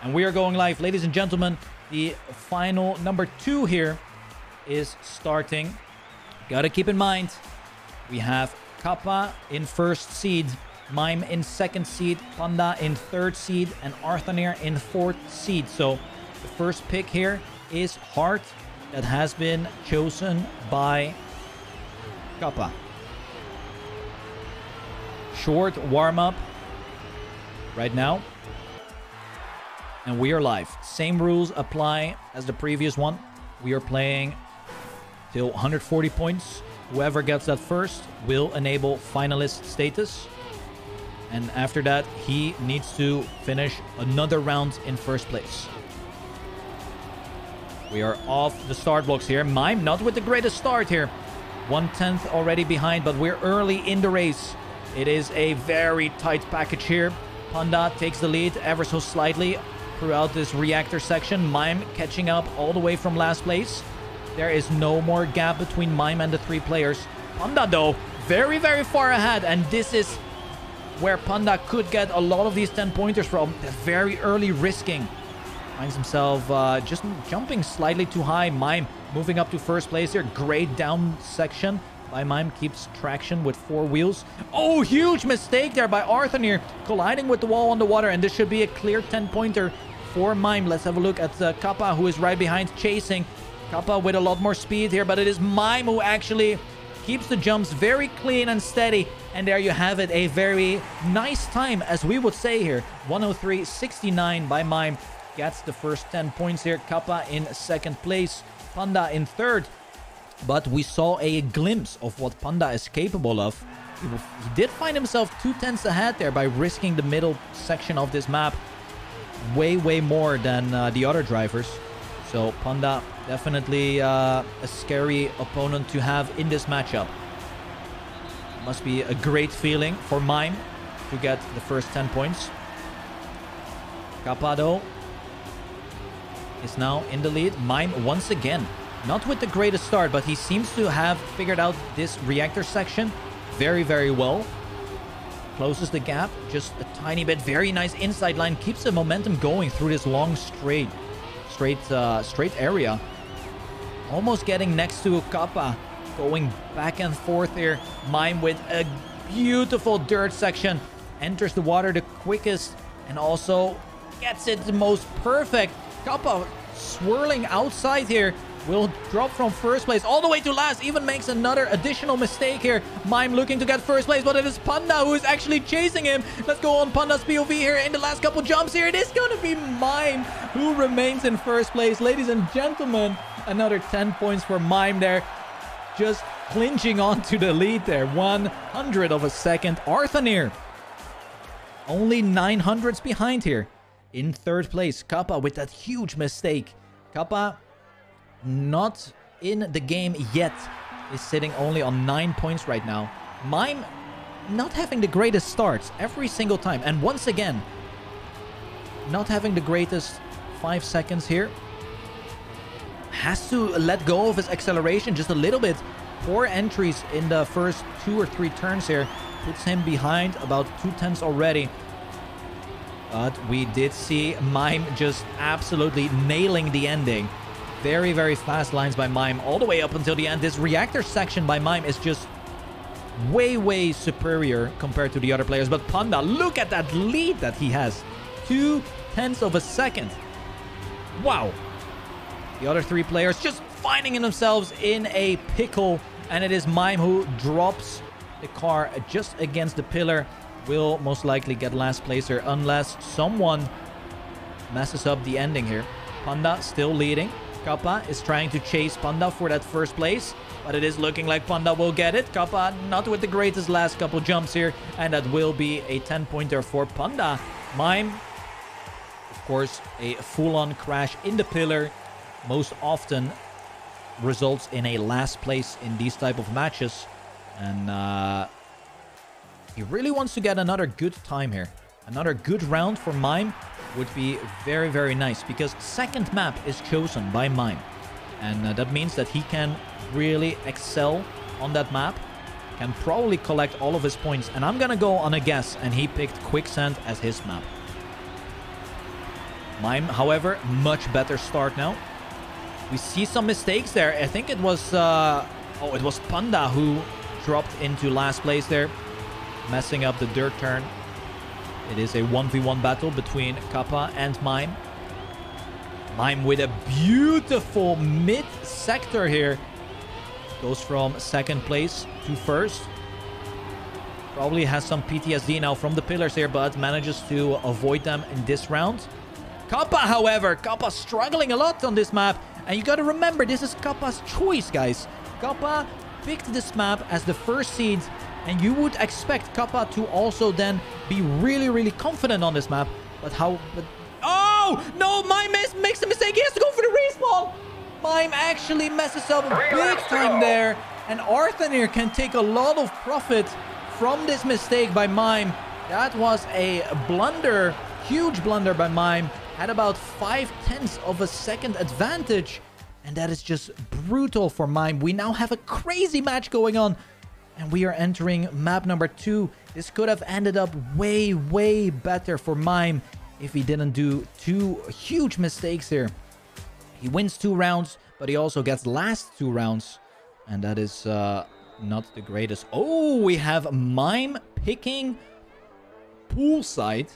And we are going live. Ladies and gentlemen, the final number 2 here is starting. Gotta keep in mind, we have Kappa in first seed, Mime in second seed, Panda in third seed, and Arthanir in fourth seed. So the first pick here is Heart, that has been chosen by Kappa. Short warm-up right now. And we are live. Same rules apply as the previous one. We are playing till 140 points. Whoever gets that first will enable finalist status. And after that, he needs to finish another round in first place. We are off the start blocks here. Mime not with the greatest start here. 1/10 already behind, but we're early in the race. It is a very tight package here. Panda takes the lead ever so slightly throughout this reactor section. Mime catching up all the way from last place. There is no more gap between Mime and the 3 players. Panda, though, very, very far ahead. And this is where Panda could get a lot of these 10-pointers from. Very early risking. Finds himself just jumping slightly too high. Mime moving up to first place here. Great down section by Mime. Keeps traction with 4 wheels. Oh, huge mistake there by Arthanir. Colliding with the wall on the water. And this should be a clear 10-pointer for Mime. Let's have a look at Kappa, who is right behind chasing. Kappa with a lot more speed here. But it is Mime who actually keeps the jumps very clean and steady. And there you have it. A very nice time, as we would say here. 103.69 by Mime. Gets the first 10 points here. Kappa in second place. Panda in third. But we saw a glimpse of what Panda is capable of. He did find himself 2/10 ahead there by risking the middle section of this map. Way, way more than the other drivers. So Panda definitely a scary opponent to have in this matchup. Must be a great feeling for Mime to get the first 10 points. Kappa, though, is now in the lead. Mime once again, not with the greatest start, but he seems to have figured out this reactor section very, very well. Closes the gap just a tiny bit. Very nice inside line. Keeps the momentum going through this long straight area. Almost getting next to Kappa. Going back and forth here. Mime with a beautiful dirt section. Enters the water the quickest and also gets it the most perfect. Kappa swirling outside here. Will drop from first place all the way to last. Even makes another additional mistake here. Mime looking to get first place, but it is Panda who is actually chasing him. Let's go on Panda's POV here in the last couple jumps here. It is going to be Mime who remains in first place. Ladies and gentlemen, another 10 points for Mime there. Just clinching on to the lead there. 100 of a second. Arthanir only 900s behind here. In third place, Kappa with that huge mistake. Kappa not in the game yet. Is sitting only on 9 points right now. Mime not having the greatest starts every single time. And once again, not having the greatest 5 seconds here. Has to let go of his acceleration just a little bit. 4 entries in the first 2 or 3 turns here. Puts him behind about 2/10 already. But we did see Mime just absolutely nailing the ending. Very, very fast lines by Mime all the way up until the end. This reactor section by Mime is just way, way superior compared to the other players. But Panda, look at that lead that he has. 2/10 of a second. Wow. The other 3 players just finding themselves in a pickle. And it is Mime who drops the car just against the pillar. Will most likely get last place here unless someone messes up the ending here. Panda still leading. Kappa is trying to chase Panda for that first place, but it is looking like Panda will get it. Kappa not with the greatest last couple jumps here, and that will be a 10-pointer for Panda. Mime, of course, a full-on crash in the pillar most often results in a last place in these type of matches. And he really wants to get another good time here. Another good round for Mime would be very, very nice, because second map is chosen by Mime. And that means that he can really excel on that map. Can probably collect all of his points. And I'm gonna go on a guess, and he picked Quicksand as his map. Mime, however, much better start now. We see some mistakes there. I think it was... it was Panda who dropped into last place there, messing up the dirt turn. It is a 1v1 battle between Kappa and Mime. Mime with a beautiful mid-sector here. Goes from second place to first. Probably has some PTSD now from the pillars here, but manages to avoid them in this round. Kappa, however, Kappa struggling a lot on this map. And you got to remember, this is Kappa's choice, guys. Kappa picked this map as the first seed. And you would expect Kappa to also then be really, really confident on this map. But how... Oh! No! Mime makes a mistake. He has to go for the respawn. Mime actually messes up big time there. And Arthanir can take a lot of profit from this mistake by Mime. That was a blunder. Huge blunder by Mime. Had about 0.5 of a second advantage. And that is just brutal for Mime. We now have a crazy match going on. And we are entering map number 2. This could have ended up way, way better for Mime if he didn't do 2 huge mistakes here. He wins 2 rounds, but he also gets last 2 rounds. And that is not the greatest. Oh, we have Mime picking poolside.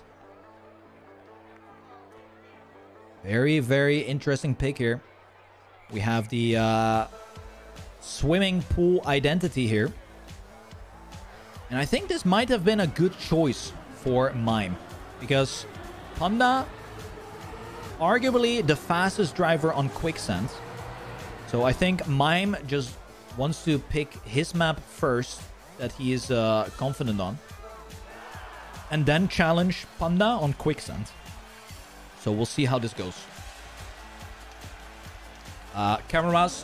Very, very interesting pick here. We have the swimming pool identity here. And I think this might have been a good choice for Mime. Because Panda, arguably the fastest driver on quicksand. So I think Mime just wants to pick his map first that he is confident on. And then challenge Panda on quicksand. So we'll see how this goes. Cameras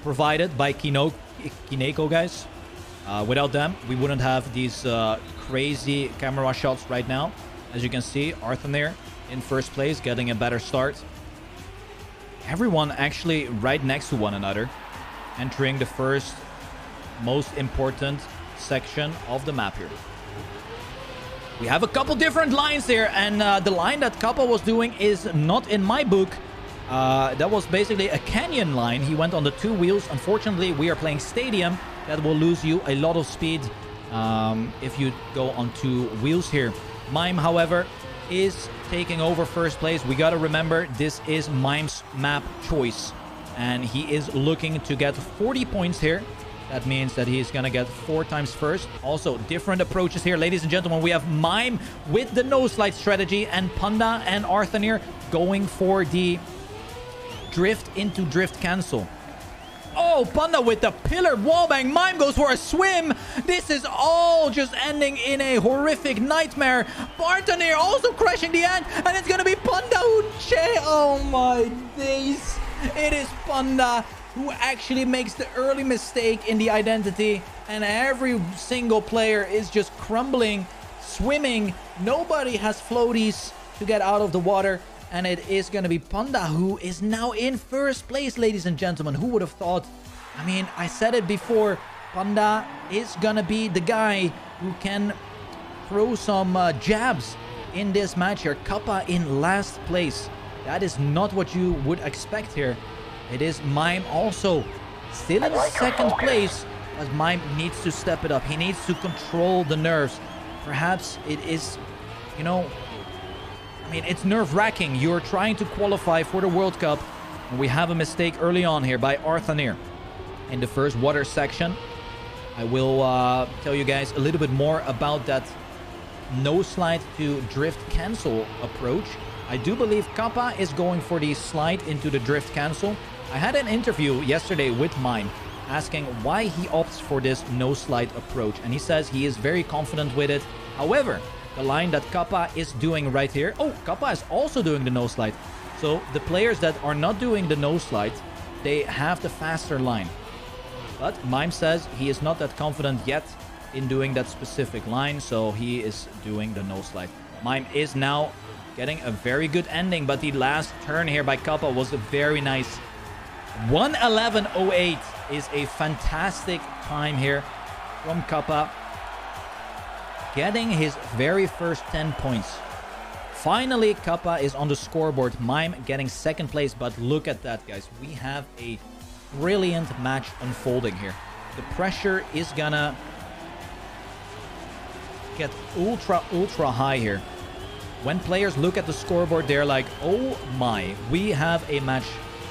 provided by Kineko, guys. Without them, we wouldn't have these crazy camera shots right now. As you can see, Arthanir in first place, getting a better start. Everyone actually right next to one another, entering the first most important section of the map here. We have a couple different lines here, and the line that Kappa was doing is not in my book. That was basically a canyon line. He went on the 2 wheels. Unfortunately, we are playing stadium. That will lose you a lot of speed if you go on 2 wheels here. Mime, however, is taking over first place. We got to remember, this is Mime's map choice. And he is looking to get 40 points here. That means that he's going to get 4 times first. Also, different approaches here. Ladies and gentlemen, we have Mime with the no-slide strategy. And Panda and Arthanir going for the drift into drift cancel. Oh, Panda with the pillar wallbang. Mime goes for a swim. This is all just ending in a horrific nightmare. Arthanir also crashing the end. And it's going to be Panda who... Oh my days. It is Panda who actually makes the early mistake in the identity. And every single player is just crumbling, swimming. Nobody has floaties to get out of the water. And it is going to be Panda who is now in first place, ladies and gentlemen. Who would have thought? I mean, I said it before. Panda is going to be the guy who can throw some jabs in this match here. Kappa in last place. That is not what you would expect here. It is Mime also still in second place. But Mime needs to step it up. He needs to control the nerves. Perhaps it is, you know... I mean, it's nerve-wracking. You're trying to qualify for the World Cup. And we have a mistake early on here by Arthanir in the first water section. I will tell you guys a little bit more about that no slide to drift cancel approach. I do believe Kappa is going for the slide into the drift cancel. I had an interview yesterday with Mime asking why he opts for this no slide approach. And he says he is very confident with it. However, the line that Kappa is doing right here. Oh, Kappa is also doing the no slide. So the players that are not doing the no slide, they have the faster line. But Mime says he is not that confident yet in doing that specific line. So he is doing the no slide. Mime is now getting a very good ending. But the last turn here by Kappa was very nice. 1:11.08 is a fantastic time here from Kappa. Getting his very first 10 points. Finally, Kappa is on the scoreboard. Mime getting second place. But look at that, guys. We have a brilliant match unfolding here. The pressure is gonna get ultra high here. When players look at the scoreboard, they're like, oh my, we have a match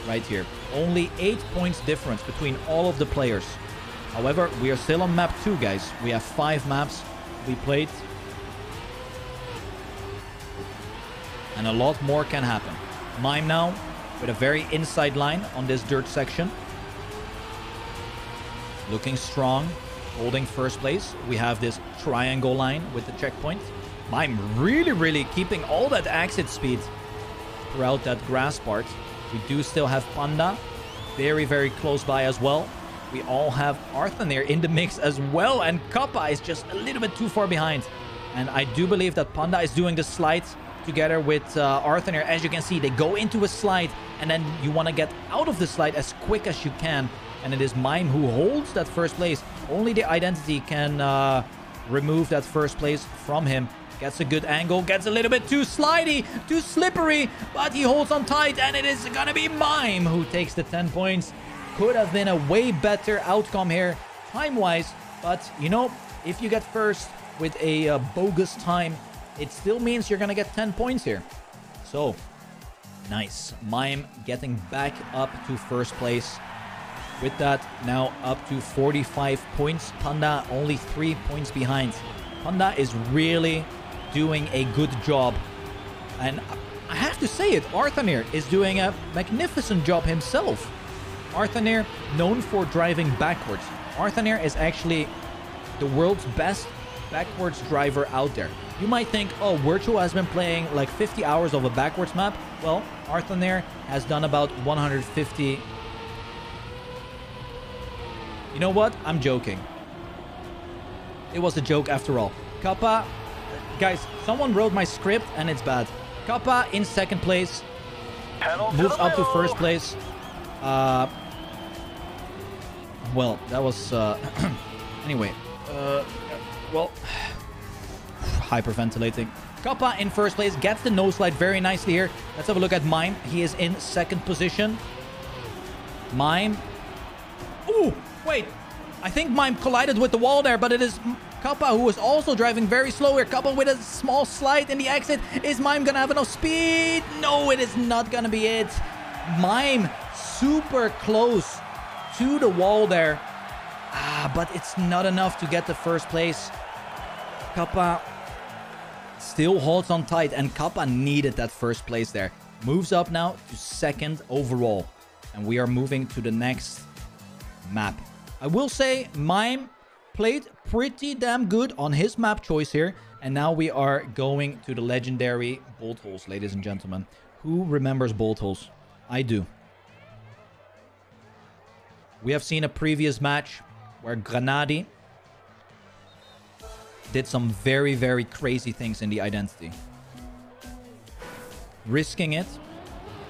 right here. Only 8 points difference between all of the players. However, we are still on map 2, guys. We have 5 maps we played. And a lot more can happen. Mime now with a very inside line on this dirt section. Looking strong, holding first place. We have this triangle line with the checkpoint. Mime really keeping all that exit speed throughout that grass part. We do still have Panda very close by as well. We all have Arthanir in the mix as well, and Kappa is just a little bit too far behind. And I do believe that Panda is doing the slide together with Arthanir. As you can see, they go into a slide, and then you want to get out of the slide as quick as you can. And it is Mime who holds that first place. Only the identity can remove that first place from him. Gets a good angle, gets a little bit too slidey, too slippery, but he holds on tight, and it is gonna be Mime who takes the 10 points. Could have been a way better outcome here, time-wise, but, you know, if you get first with a bogus time, it still means you're gonna get 10 points here. So, nice. Mime getting back up to first place. With that, now up to 45 points. Panda only 3 points behind. Panda is really doing a good job. And I have to say it, Arthanir is doing a magnificent job himself. Arthanir, known for driving backwards. Arthanir is actually the world's best backwards driver out there. You might think, oh, Virtual has been playing like 50 hours of a backwards map. Well, Arthanir has done about 150. You know what? I'm joking. It was a joke after all. Kappa, guys, someone wrote my script and it's bad. Kappa in second place, moves up to first place. Well, that was anyway. Well, hyperventilating. Kappa in first place, gets the nose slide very nicely here. Let's have a look at Mime. He is in second position. Mime. Ooh, wait. I think Mime collided with the wall there, but it is Kappa who is also driving very slow here. Kappa with a small slide in the exit. Is Mime gonna have enough speed? No, it is not gonna be it. Mime super close to the wall there. But it's not enough to get the first place. Kappa still holds on tight, and Kappa needed that first place there. Moves up now to second overall. And we are moving to the next map. I will say Mime played pretty damn good on his map choice here. And now we are going to the legendary bolt holes, ladies and gentlemen. Who remembers bolt holes? I do. We have seen a previous match where Granadi did some very crazy things in the identity. Risking it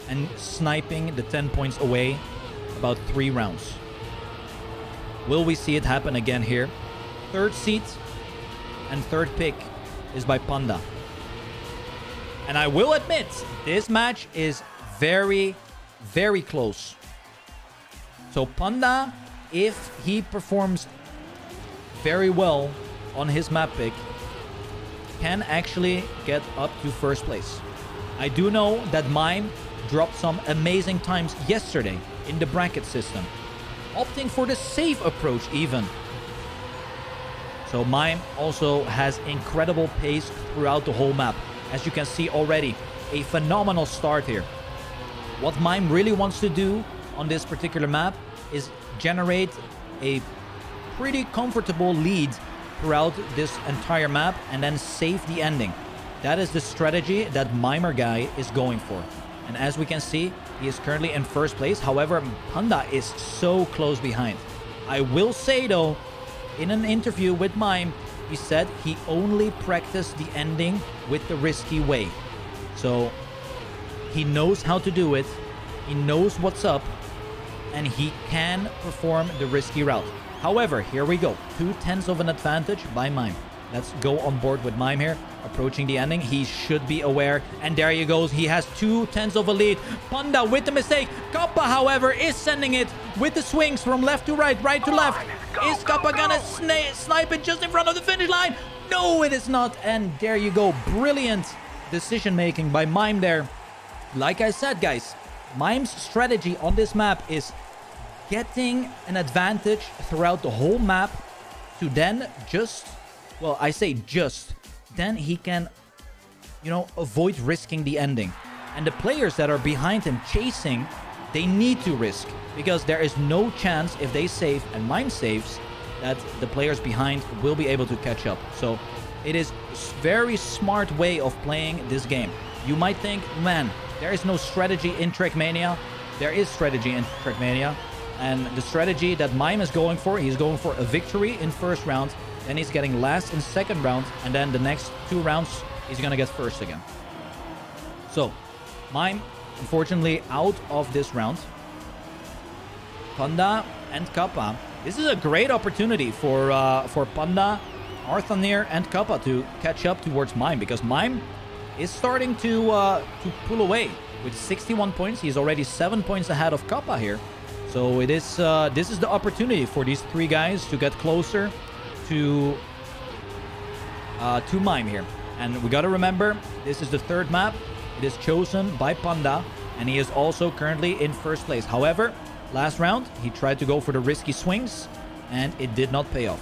and sniping the 10 points away about 3 rounds. Will we see it happen again here? Third seat and third pick is by Panda. And I will admit, this match is very close. So Panda, if he performs very well on his map pick, can actually get up to first place. I do know that Mime dropped some amazing times yesterday in the bracket system, opting for the safe approach even. So Mime also has incredible pace throughout the whole map. As you can see already, a phenomenal start here. What Mime really wants to do on this particular map is generate a pretty comfortable lead throughout this entire map and then save the ending. That is the strategy that Mimer guy is going for. And as we can see, he is currently in first place. However, Panda is so close behind. I will say though, in an interview with Mime, he said he only practiced the ending with the risky way. So he knows how to do it. He knows what's up. And he can perform the risky route. However, here we go. 2/10 of an advantage by Mime. Let's go on board with Mime here. approaching the ending. He should be aware. And there he goes. He has 2/10 of a lead. Panda with the mistake. Kappa, however, is sending it with the swings from left to right, right to left. Is Kappa gonna snipe it just in front of the finish line? No, it is not. And there you go. Brilliant decision making by Mime there. Like I said, guys, Mime's strategy on this map is getting an advantage throughout the whole map to then just, well, I say just, then he can, you know, avoid risking the ending. And the players that are behind him chasing, they need to risk, because there is no chance if they save and Mime saves that the players behind will be able to catch up. So it is a very smart way of playing this game. You might think, man, there is no strategy in TrackMania. There is strategy in TrackMania. And the strategy that Mime is going for, he's going for a victory in first round. Then he's getting last in second round. And then the next 2 rounds, he's going to get first again. So, Mime, unfortunately, out of this round. Panda and Kappa. This is a great opportunity for Panda, Arthanir, and Kappa to catch up towards Mime, because Mime is starting to pull away with 61 points. He's already 7 points ahead of Kappa here. So it is this is the opportunity for these 3 guys to get closer to Mime here. And we got to remember, this is the 3rd map. It is chosen by Panda, and he is also currently in first place. However, last round, he tried to go for the risky swings, and it did not pay off.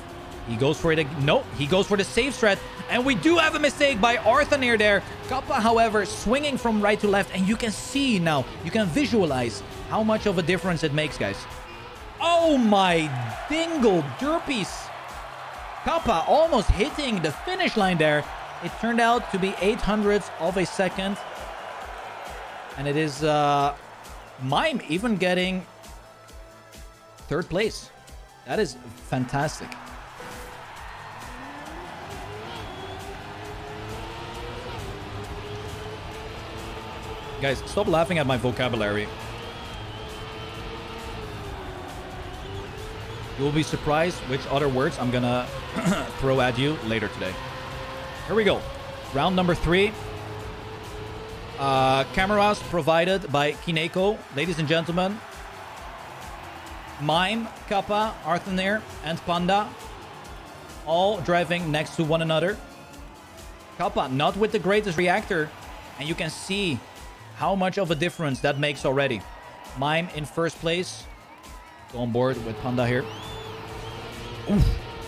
He goes for it. No, he goes for the safe strat. And we do have a mistake by Arthanir there. Kappa, however, swinging from right to left. And you can see now, you can visualize how much of a difference it makes, guys. Oh my dingle derpies. Kappa almost hitting the finish line there. It turned out to be 800ths of a second. And it is Mime even getting 3rd place. That is fantastic. Guys, stop laughing at my vocabulary. You will be surprised which other words I'm gonna throw at you later today. Here we go. Round number 3. Cameras provided by Kineko. Ladies and gentlemen, Mime, Kappa, Arthanir, and Panda all driving next to one another. Kappa not with the greatest reactor, and you can see how much of a difference that makes already. Mime in first place. Go on board with Panda here. Oof,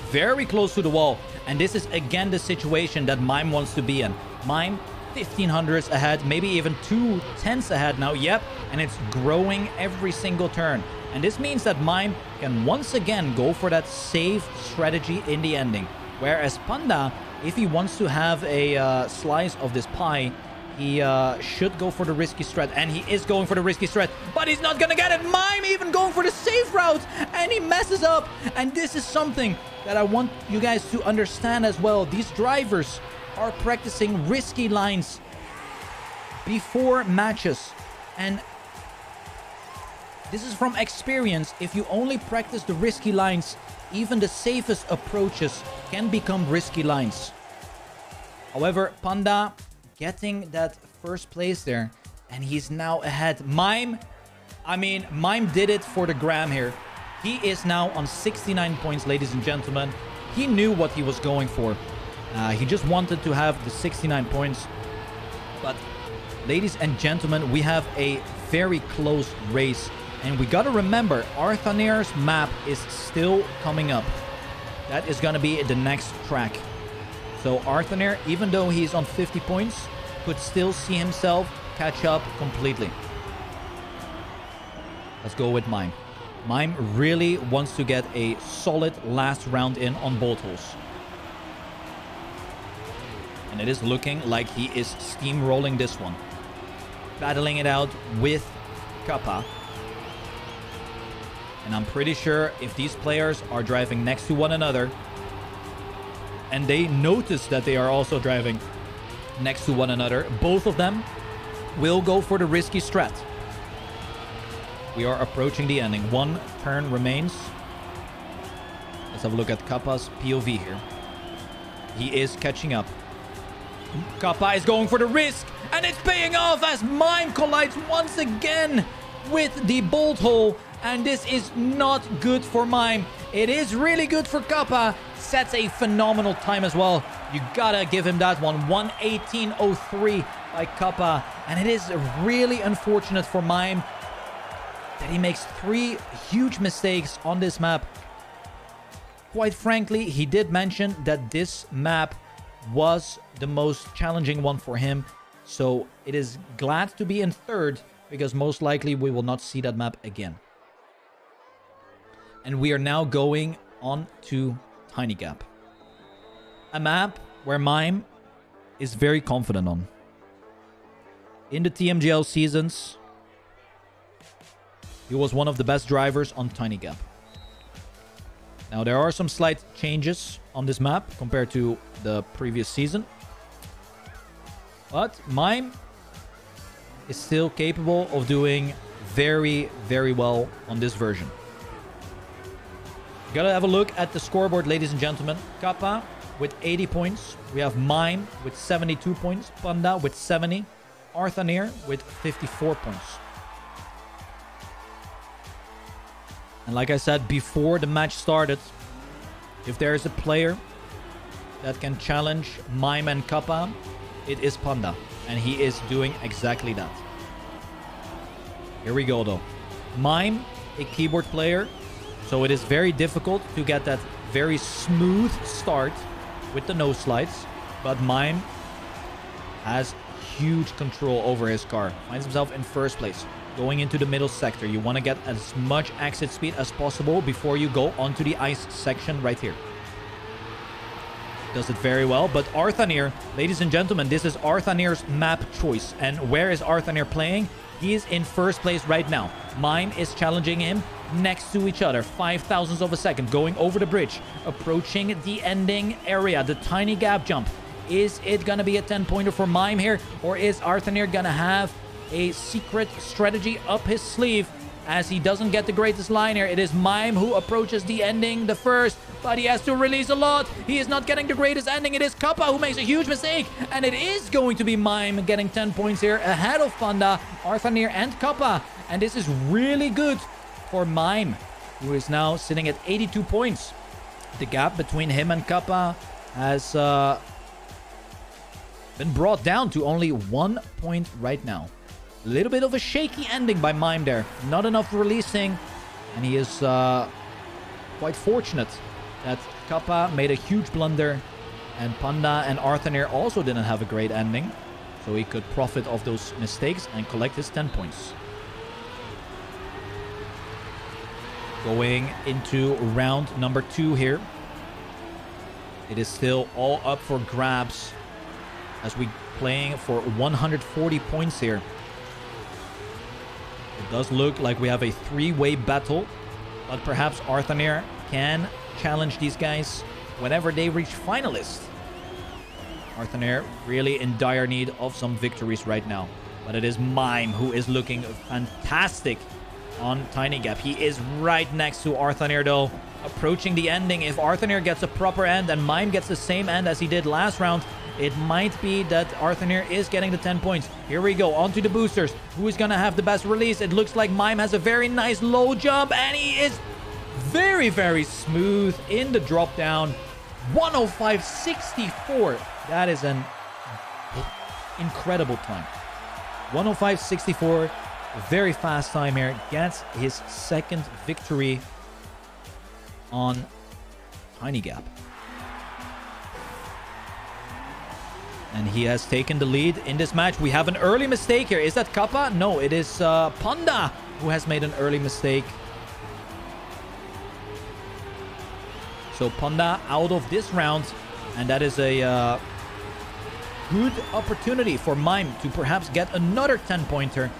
very close to the wall. And this is again the situation that Mime wants to be in. Mime 1500s ahead, maybe even 2/10 ahead now. Yep, and it's growing every single turn. And this means that Mime can once again go for that safe strategy in the ending. Whereas Panda, if he wants to have a slice of this pie, he should go for the risky strat. And he is going for the risky strat, but he's not gonna get it. Mime even going for the safe route, and he messes up. And this is something that I want you guys to understand as well. These drivers are practicing risky lines before matches. And this is from experience. If you only practice the risky lines, even the safest approaches can become risky lines. However, Panda getting that first place there, and he's now ahead. Mime, I mean, Mime did it for the gram here. He is now on 69 points, ladies and gentlemen. He knew what he was going for. He just wanted to have the 69 points. But, ladies and gentlemen, we have a very close race. And we got to remember, Arthanir's map is still coming up. That is going to be the next track. So Arthanir, even though he's on 50 points, could still see himself catch up completely. Let's go with Mime. Mime really wants to get a solid last round in on both holes. And it is looking like he is steamrolling this one. Battling it out with Kappa. And I'm pretty sure if these players are driving next to one another, and they notice that they are also driving next to one another, both of them will go for the risky strat. We are approaching the ending. 1 turn remains. Let's have a look at Kappa's POV here. He is catching up. Kappa is going for the risk, and it's paying off as Mime collides once again with the bolt hole, and this is not good for Mime. It is really good for Kappa. Sets a phenomenal time as well. You gotta give him that one. 1:18.03 by Kappa, and it is really unfortunate for Mime that he makes 3 huge mistakes on this map. Quite frankly, he did mention that this map was the most challenging one for him. So it is glad to be in third, because most likely we will not see that map again. And we are now going on to Tiny Gap. A map where Mime is very confident on. In the TMGL seasons, he was one of the best drivers on Tiny Gap. Now, there are some slight changes on this map compared to the previous season. But Mime is still capable of doing very, very well on this version. You gotta have a look at the scoreboard, ladies and gentlemen. Kappa with 80 points. We have Mime with 72 points. Panda with 70. Arthanir with 54 points. And like I said before the match started, if there is a player that can challenge Mime and Kappa, it is Panda. And he is doing exactly that. Here we go though. Mime, a keyboard player, so it is very difficult to get that very smooth start with the nose slides. But Mime has huge control over his car. Finds himself in first place. Going into the middle sector. You want to get as much exit speed as possible before you go onto the ice section right here. Does it very well. But Arthanir, ladies and gentlemen, this is Arthanir's map choice. And where is Arthanir playing? He is in first place right now. Mime is challenging him next to each other. 5,000ths of a second. Going over the bridge. Approaching the ending area. The tiny gap jump. Is it going to be a 10-pointer for Mime here? Or is Arthanir going to have a secret strategy up his sleeve as he doesn't get the greatest line here? It is Mime who approaches the ending the first, but he has to release a lot. He is not getting the greatest ending. It is Kappa who makes a huge mistake, and it is going to be Mime getting 10 points here ahead of Panda, Arthanir, and Kappa. And this is really good for Mime, who is now sitting at 82 points. The gap between him and Kappa has been brought down to only 1 point right now. A little bit of a shaky ending by Mime there. Not enough releasing. And he is quite fortunate that Kappa made a huge blunder. And Panda and Arthanir also didn't have a great ending. So he could profit of those mistakes and collect his 10 points. Going into round number 2 here. It is still all up for grabs as we playing for 140 points here. It does look like we have a 3-way battle, but perhaps Arthanir can challenge these guys whenever they reach finalists. Arthanir really in dire need of some victories right now, but it is Mime who is looking fantastic on Tiny Gap. He is right next to Arthanir though, approaching the ending. If Arthanir gets a proper end and Mime gets the same end as he did last round, it might be that Arthanir is getting the 10 points. Here we go, onto the boosters. Who is going to have the best release? It looks like Mime has a very nice low jump, and he is very, very smooth in the drop down. 105.64. That is an incredible time. 105.64. Very fast time here. Gets his second victory on Tiny Gap. And he has taken the lead in this match. We have an early mistake here. Is that Kappa? No, it is Panda who has made an early mistake. So Panda out of this round. And that is a good opportunity for Mime to perhaps get another 10-pointer.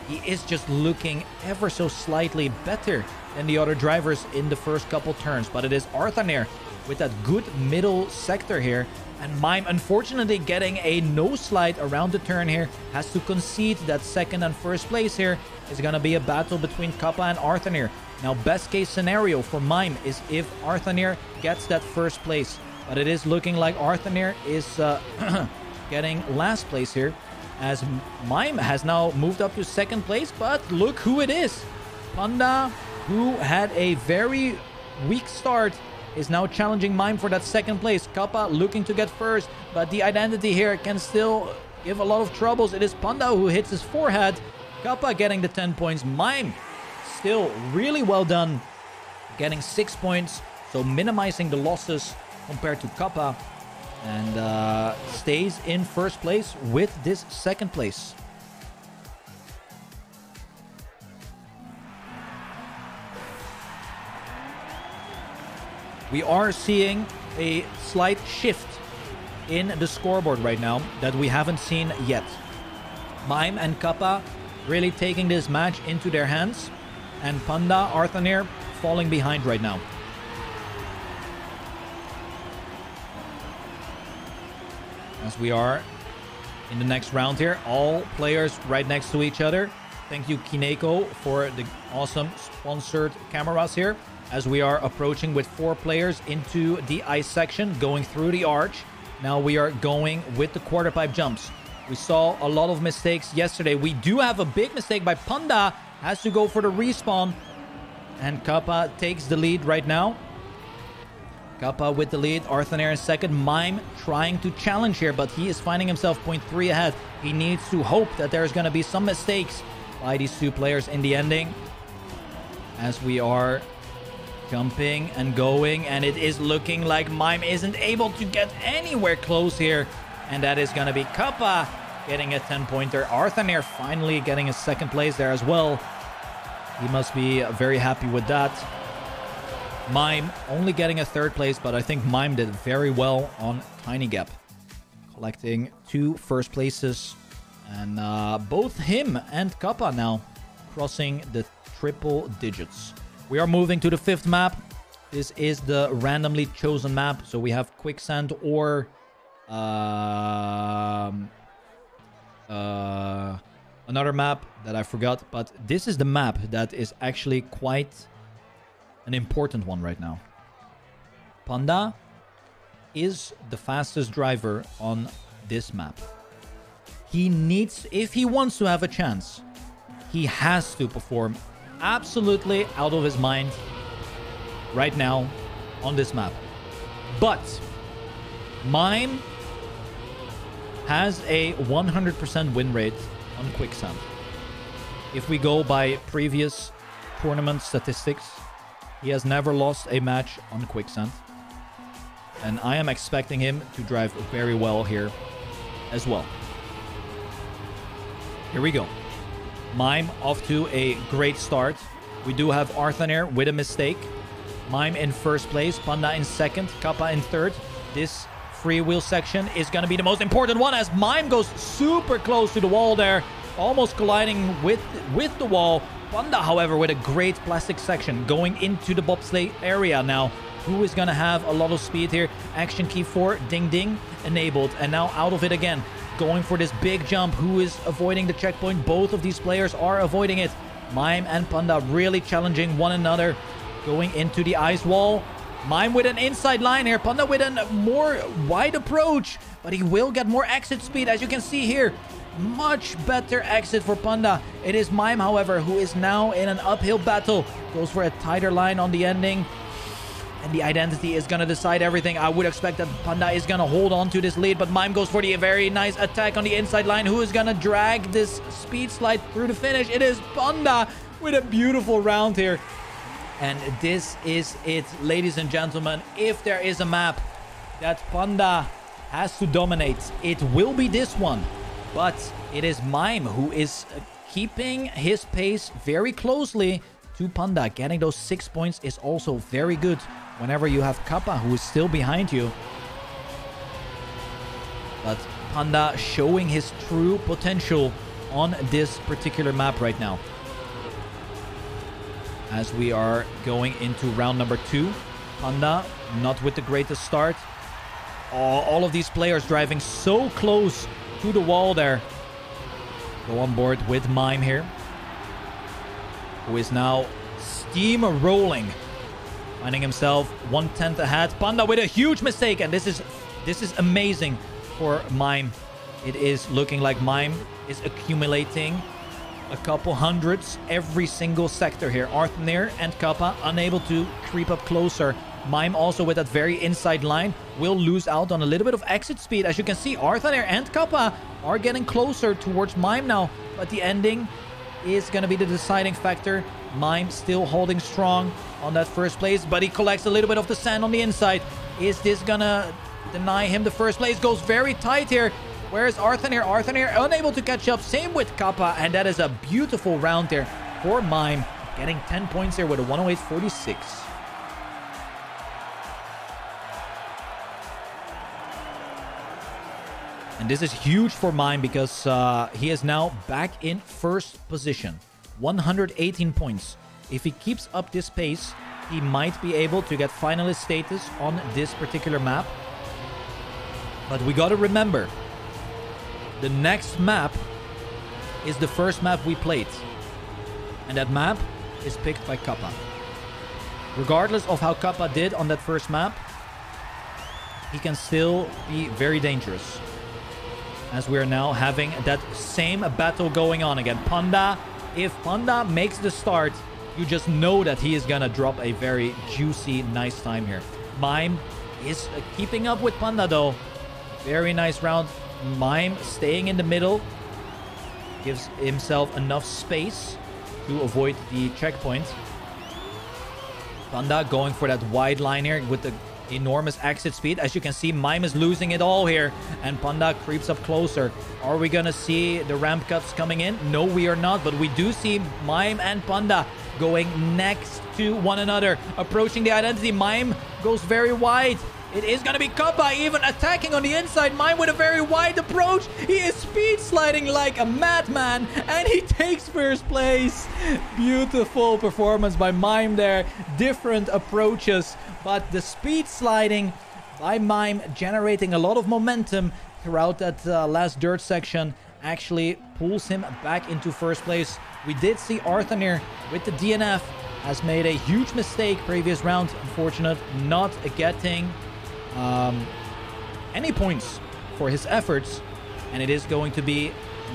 He is just looking ever so slightly better than the other drivers in the first couple turns. But it is Arthanir with that good middle sector here. And Mime, unfortunately, getting a no slide around the turn here, has to concede that second and first place here. Is going to be a battle between Kappa and Arthanir. Now, best case scenario for Mime is if Arthanir gets that first place. But it is looking like Arthanir is getting last place here, as Mime has now moved up to second place. But look who it is. Panda, who had a very weak start, is now challenging Mime for that second place. Kappa looking to get first, but the identity here can still give a lot of troubles. It is Panda who hits his forehead. Kappa getting the 10 points. Mime still really well done, getting 6 points, so minimizing the losses compared to Kappa, and stays in first place with this second place. We are seeing a slight shift in the scoreboard right now that we haven't seen yet. Mime and Kappa really taking this match into their hands, and Panda, Arthanir falling behind right now. As we are in the next round here, all players right next to each other. Thank you, Kineko, for the awesome sponsored cameras here, as we are approaching with 4 players into the ice section, going through the arch. Now we are going with the quarter pipe jumps. We saw a lot of mistakes yesterday. We do have a big mistake by Panda. Has to go for the respawn. And Kappa takes the lead right now. Kappa with the lead. Arthanir in second. Mime trying to challenge here, but he is finding himself 0.3 ahead. He needs to hope that there's going to be some mistakes by these 2 players in the ending. As we are jumping and going, and it is looking like Mime isn't able to get anywhere close here, and that is going to be Kappa getting a 10-pointer. Arthanir finally getting a second place there as well. He must be very happy with that. Mime only getting a third place, but I think Mime did very well on Tiny Gap, collecting 2 first places, and both him and Kappa now crossing the triple digits. We are moving to the 5th map. This is the randomly chosen map. So we have quicksand or another map that I forgot. But this is the map that is actually quite an important one right now. Panda is the fastest driver on this map. He needs, if he wants to have a chance, he has to perform absolutely out of his mind right now on this map. But Mime has a 100% win rate on quicksand. If we go by previous tournament statistics, he has never lost a match on quicksand, and I am expecting him to drive very well here as well. Here we go. Mime off to a great start. We do have Arthanir with a mistake. Mime in first place. Panda in second. Kappa in third. This freewheel section is going to be the most important one, as Mime goes super close to the wall there. Almost colliding with the wall. Panda, however, with a great plastic section going into the bobsleigh area now. Who is going to have a lot of speed here? Action key 4. Ding ding. Enabled. And now out of it again. Going for this big jump. Who is avoiding the checkpoint? Both of these players are avoiding it. Mime and Panda really challenging one another. Going into the ice wall. Mime with an inside line here. Panda with a more wide approach. But he will get more exit speed, as you can see here. Much better exit for Panda. It is Mime, however, who is now in an uphill battle. Goes for a tighter line on the ending. And the identity is going to decide everything. I would expect that Panda is going to hold on to this lead. But Mime goes for the very nice attack on the inside line. Who is going to drag this speed slide through the finish? It is Panda with a beautiful round here. And this is it, ladies and gentlemen. If there is a map that Panda has to dominate, it will be this one. But it is Mime who is keeping his pace very closely to Panda. Getting those 6 points is also very good whenever you have Kappa, who is still behind you. But Panda showing his true potential on this particular map right now. As we are going into round number 2. Panda not with the greatest start. All of these players driving so close to the wall there. Go on board with Mime here, who is now steam rolling, finding himself 1/10 ahead. Panda with a huge mistake, and this is amazing for Mime. it is looking like Mime is accumulating a couple hundreds every single sector here. Arthanir and Kappa unable to creep up closer. Mime also with that very inside line will lose out on a little bit of exit speed. As you can see, Arthanir and Kappa are getting closer towards Mime now. But the ending is going to be the deciding factor. Mime still holding strong on that first place, but he collects a little bit of the sand on the inside. Is this going to deny him the first place? Goes very tight here. Where's Arthanir? Arthanir unable to catch up. Same with Kappa, and that is a beautiful round there for Mime. Getting 10 points here with a 108.46. And this is huge for Mime because he is now back in first position. 118 points. If he keeps up this pace, he might be able to get finalist status on this particular map. But we got to remember, the next map is the first map we played. And that map is picked by Kappa. Regardless of how Kappa did on that first map, he can still be very dangerous. As we are now having that same battle going on again. Panda, if Panda makes the start, you just know that he is gonna drop a very juicy, nice time here. Mime is keeping up with Panda though. Very nice round. Mime staying in the middle. Gives himself enough space to avoid the checkpoint. Panda going for that wide line here with the enormous exit speed. As you can see, Mime is losing it all here, and Panda creeps up closer. Are we gonna see the ramp cuts coming in? No, we are not, but we do see Mime and Panda going next to one another, approaching the identity. Mime goes very wide. It is gonna be Kappa even attacking on the inside. Mime with a very wide approach. He is speed sliding like a madman, and he takes first place. Beautiful performance by Mime there. Different approaches, but the speed sliding by Mime generating a lot of momentum throughout that last dirt section actually pulls him back into first place. We did see Arthanir with the DNF has made a huge mistake previous round. Unfortunate not getting any points for his efforts, and it is going to be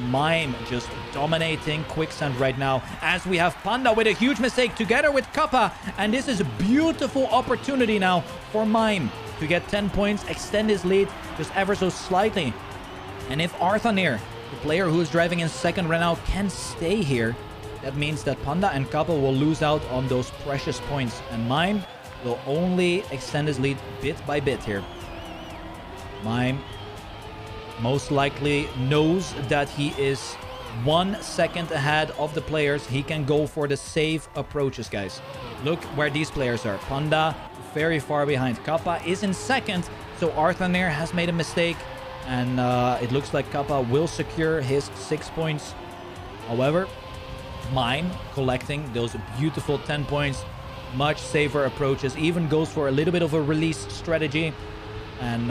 Mime just dominating Quicksand right now, as we have Panda with a huge mistake together with Kappa, and this is a beautiful opportunity now for Mime to get 10 points, extend his lead just ever so slightly. And if Arthanir, the player who is driving in second right now, can stay here, that means that Panda and Kappa will lose out on those precious points, and Mime will only extend his lead bit by bit here. Mime most likely knows that he is 1 second ahead of the players. He can go for the safe approaches, guys. Look where these players are. Panda very far behind. Kappa is in second, so Arthanir has made a mistake, and it looks like Kappa will secure his 6 points. However, Mime collecting those beautiful 10 points. Much safer approaches, even goes for a little bit of a release strategy, and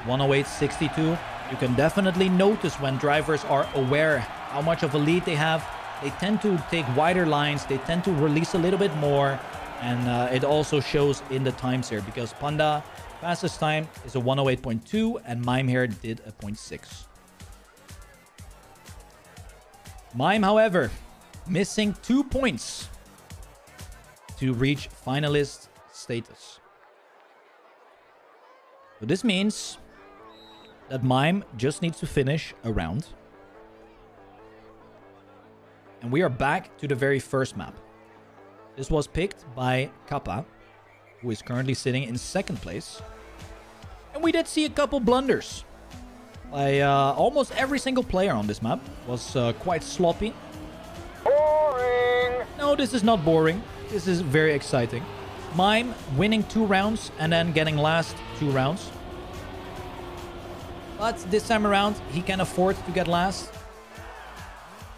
108.62. You can definitely notice when drivers are aware how much of a lead they have. They tend to take wider lines, they tend to release a little bit more, and it also shows in the times here, because Panda fastest time is a 108.2 and Mime here did a 0.6. Mime, however, missing 2 points to reach finalist status. So this means that Mime just needs to finish a round. And we are back to the very first map. This was picked by Kappa, who is currently sitting in second place. And we did see a couple blunders by almost every single player on this map. Was quite sloppy. Boring! No, this is not boring. This is very exciting. Mime winning 2 rounds and then getting last 2 rounds. But this time around, he can afford to get last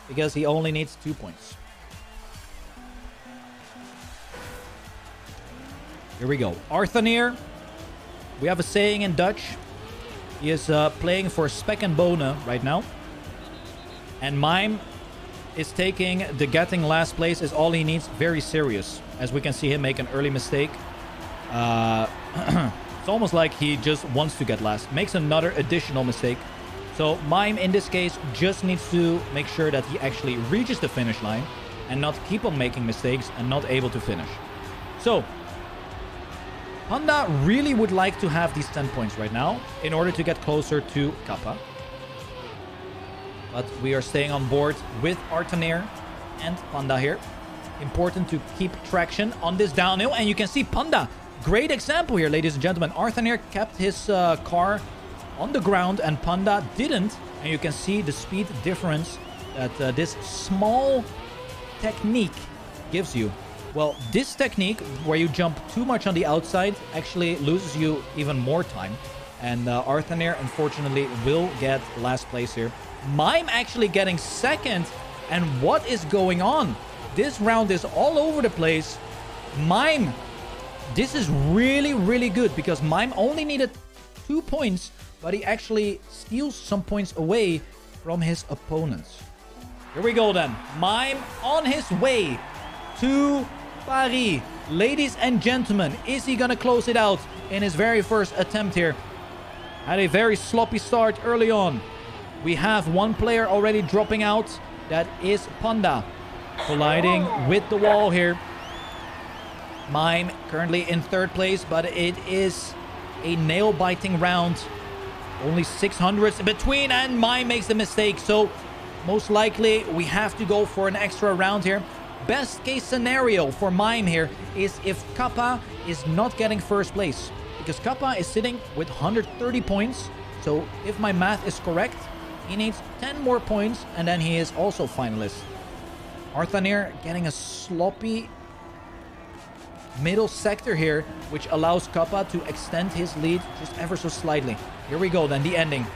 because he only needs 2 points. Here we go. Arthanir. We have a saying in Dutch. He is playing for Spek and Bonen right now. And Mime is taking the getting last place is all he needs very serious. As we can see him make an early mistake. It's almost like he just wants to get last. Makes another additional mistake. So Mime, in this case, just needs to make sure that he actually reaches the finish line and not keep on making mistakes and not able to finish. So Panda really would like to have these 10 points right now in order to get closer to Kappa. But we are staying on board with Arthanir and Panda here. Important to keep traction on this downhill. And you can see Panda, great example here, ladies and gentlemen. Arthanir kept his car on the ground and Panda didn't. And you can see the speed difference that this small technique gives you. Well, this technique where you jump too much on the outside actually loses you even more time. And Arthanir, unfortunately, will get last place here. Mime actually getting second. And what is going on? This round is all over the place. Mime, this is really, really good because Mime only needed 2 points, but he actually steals some points away from his opponents. Here we go then. Mime on his way to Paris. Ladies and gentlemen, is he gonna close it out in his very first attempt here? Had a very sloppy start early on. We have one player already dropping out. That is Panda. Colliding with the wall here. Mime currently in third place, but it is a nail-biting round. Only 600s in between, and Mime makes the mistake. So most likely we have to go for an extra round here. Best case scenario for Mime here is if Kappa is not getting first place. Because Kappa is sitting with 130 points. So if my math is correct, he needs 10 more points and then he is also finalist. Arthanir getting a sloppy middle sector here, which allows Kappa to extend his lead just ever so slightly. Here we go then, the ending.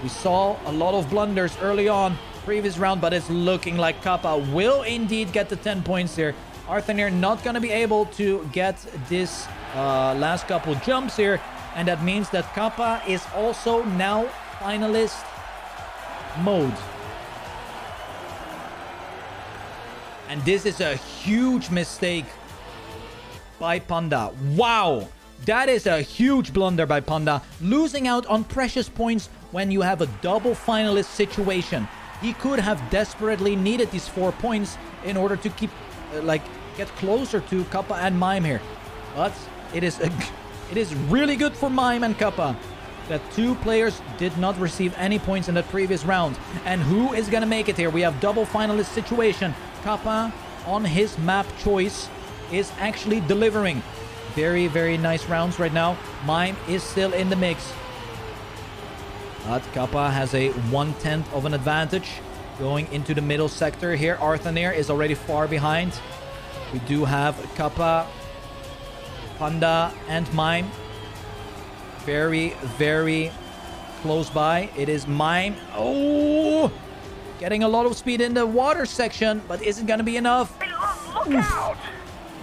We saw a lot of blunders early on previous round, but it's looking like Kappa will indeed get the 10 points here. Arthanir not going to be able to get this last couple jumps here, and that means that Kappa is also now finalist mode. And this is a huge mistake by Panda. Wow, that is a huge blunder by Panda, losing out on precious points when you have a double finalist situation. He could have desperately needed these 4 points in order to keep get closer to Kappa and Mime here. But it is really good for Mime and Kappa that 2 players did not receive any points in that previous round. And who is gonna make it here? We have double finalist situation. Kappa on his map choice is actually delivering. Very, very nice rounds right now. Mime is still in the mix. But Kappa has a 1/10 of an advantage going into the middle sector here. Arthanir is already far behind. We do have Kappa, Panda, and Mime. Very, very close by. It is Mime. Oh! Getting a lot of speed in the water section, but isn't going to be enough. Look out!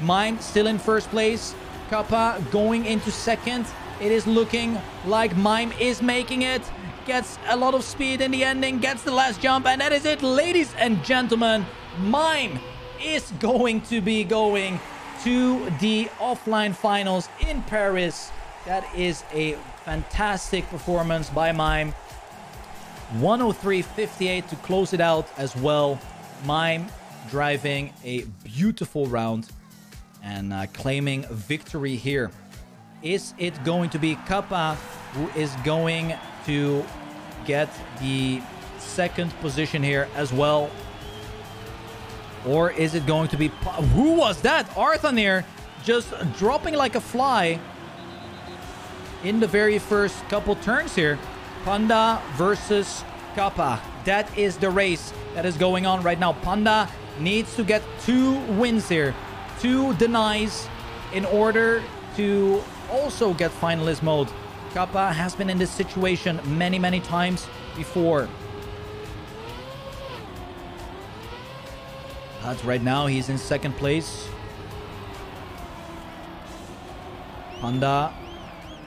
Mime still in first place. Kappa going into second. It is looking like Mime is making it. Gets a lot of speed in the ending. Gets the last jump. And that is it, ladies and gentlemen. Mime is going to be going to the offline finals in Paris. That is a fantastic performance by Mime. 103.58 to close it out as well. Mime driving a beautiful round and claiming victory here. Is it going to be Kappa who is going to get the second position here as well? Or is it going to be... Who was that? Arthanir just dropping like a fly in the very first couple turns here. Panda versus Kappa. That is the race that is going on right now. Panda needs to get 2 wins here. 2 denies in order to also get finalist mode. Kappa has been in this situation many, many times before. But right now he's in second place. Panda.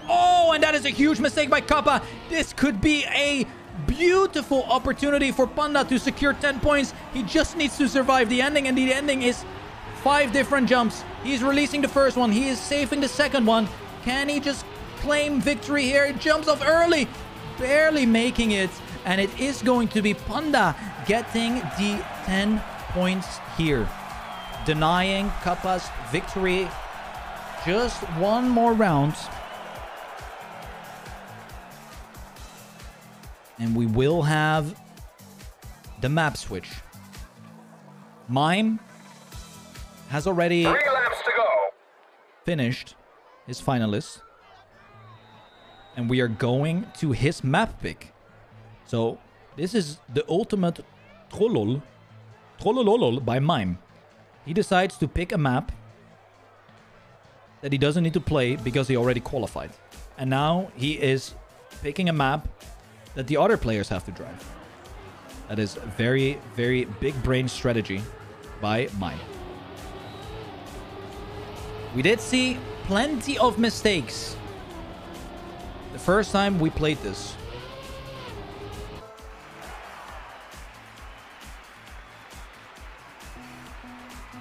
Oh, and that is a huge mistake by Kappa. This could be a beautiful opportunity for Panda to secure 10 points. He just needs to survive the ending, and the ending is 5 different jumps. He's releasing the first one. He is saving the second one. Can he just claim victory here? He jumps off early, barely making it. And it is going to be Panda getting the 10 points here, denying Kappa's victory. Just one more round. And we will have the map switch. Mime has already 3 laps to go. Finished his finalists. And we are going to his map pick. So this is the ultimate trollol by Mime. He decides to pick a map that he doesn't need to play because he already qualified. And now he is picking a map that the other players have to drive. That is a very, very big brain strategy by Mime. We did see plenty of mistakes the first time we played this.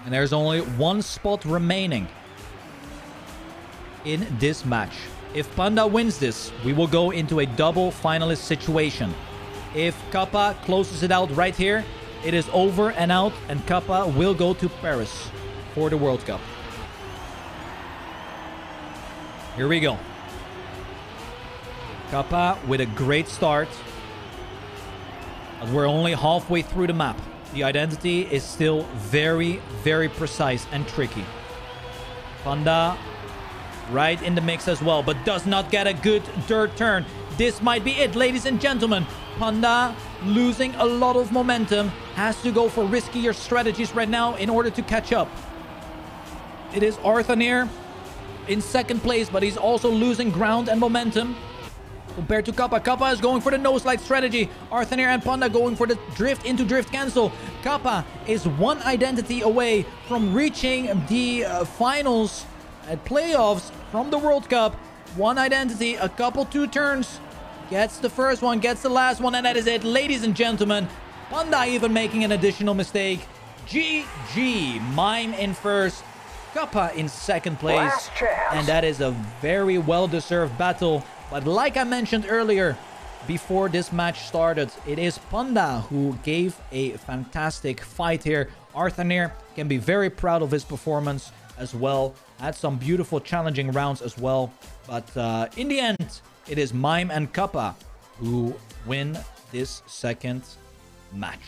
And there's only one spot remaining in this match. If Panda wins this, we will go into a double finalist situation. If Kappa closes it out right here, it is over and out, and Kappa will go to Paris for the World Cup. Here we go. Kappa with a great start. But we're only halfway through the map. The identity is still very, very precise and tricky. Panda right in the mix as well, but does not get a good dirt turn. This might be it, ladies and gentlemen. Panda losing a lot of momentum. Has to go for riskier strategies right now in order to catch up. It is Arthanir in second place, but he's also losing ground and momentum compared to Kappa. Kappa is going for the no-slide strategy. Arthanir and Panda going for the drift into drift cancel. Kappa is one identity away from reaching the finals at playoffs from the World Cup. One identity, a couple 2 turns. Gets the first one, gets the last one, and that is it, ladies and gentlemen. Panda even making an additional mistake. GG. Mime in first. Kappa in second place. And that is a very well-deserved battle. But like I mentioned earlier, before this match started, it is Panda who gave a fantastic fight here. Arthanir can be very proud of his performance as well. Had some beautiful challenging rounds as well. But in the end, it is Mime and Kappa who win this second match.